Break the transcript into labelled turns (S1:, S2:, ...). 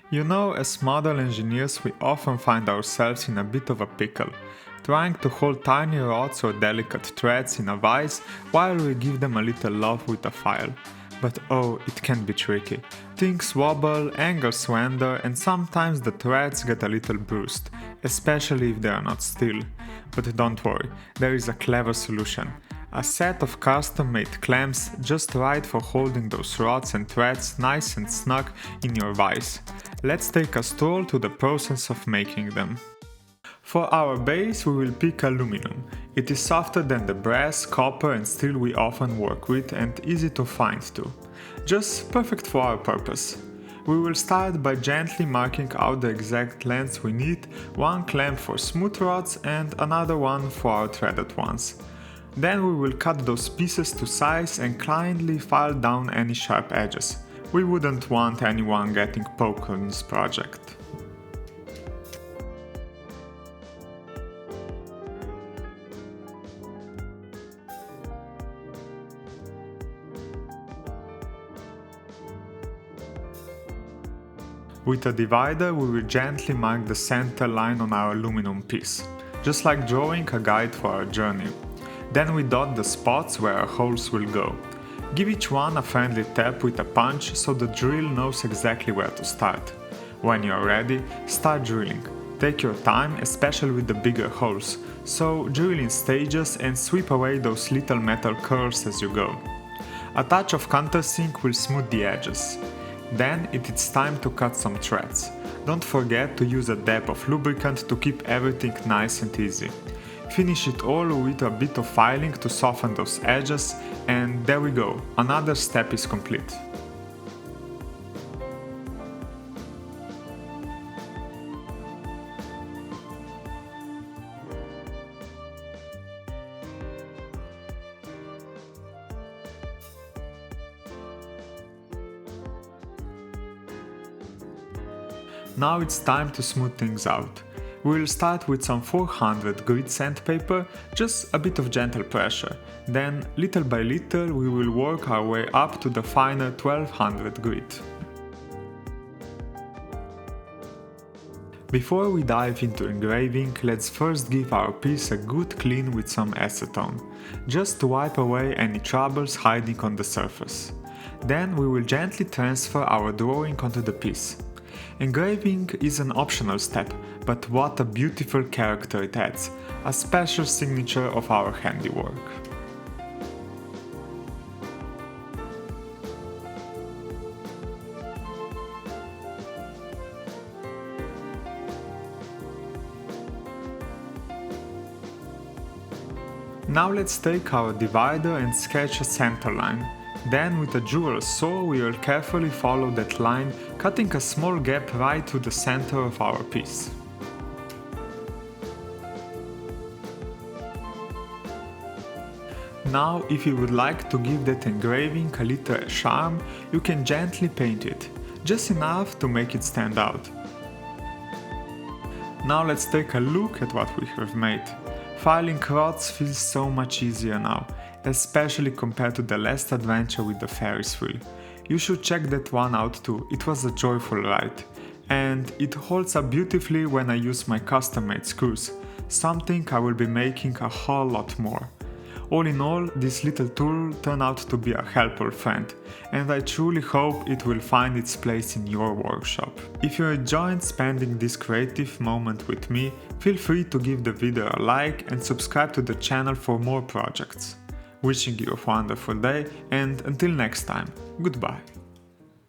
S1: You know, as model engineers, we often find ourselves in a bit of a pickle, trying to hold tiny rods or delicate threads in a vise while we give them a little love with a file. But oh, it can be tricky. Things wobble, angles wander, and sometimes the threads get a little bruised, especially if they are not steel. But don't worry, there is a clever solution. A set of custom-made clamps just right for holding those rods and threads nice and snug in your vise. Let's take a stroll to the process of making them. For our base we will pick aluminum. It is softer than the brass, copper and steel we often work with and easy to find too. Just perfect for our purpose. We will start by gently marking out the exact lengths we need, one clamp for smooth rods and another one for our threaded ones. Then we will cut those pieces to size and kindly file down any sharp edges. We wouldn't want anyone getting poked on this project. With a divider we will gently mark the center line on our aluminum piece, just like drawing a guide for our journey. Then we dot the spots where our holes will go. Give each one a friendly tap with a punch so the drill knows exactly where to start. When you are ready, start drilling. Take your time, especially with the bigger holes, so drill in stages and sweep away those little metal curls as you go. A touch of countersink will smooth the edges. Then it is time to cut some threads. Don't forget to use a dab of lubricant to keep everything nice and easy. Finish it all with a bit of filing to soften those edges, and there we go, another step is complete. Now it's time to smooth things out. We will start with some 400 grit sandpaper, just a bit of gentle pressure. Then, little by little, we will work our way up to the finer 1200 grit. Before we dive into engraving, let's first give our piece a good clean with some acetone, just to wipe away any troubles hiding on the surface. Then we will gently transfer our drawing onto the piece. Engraving is an optional step, but what a beautiful character it adds, a special signature of our handiwork. Now let's take our divider and sketch a center line. Then with a jewel saw we will carefully follow that line, cutting a small gap right through the center of our piece. Now, if you would like to give that engraving a little charm, you can gently paint it, just enough to make it stand out. Now let's take a look at what we have made. Filing rods feels so much easier now, especially compared to the last adventure with the Ferris wheel. You should check that one out too, it was a joyful ride. And it holds up beautifully when I use my custom-made screws, something I will be making a whole lot more. All in all, this little tool turned out to be a helpful friend, and I truly hope it will find its place in your workshop. If you enjoyed spending this creative moment with me, feel free to give the video a like and subscribe to the channel for more projects. Wishing you a wonderful day, and until next time, goodbye.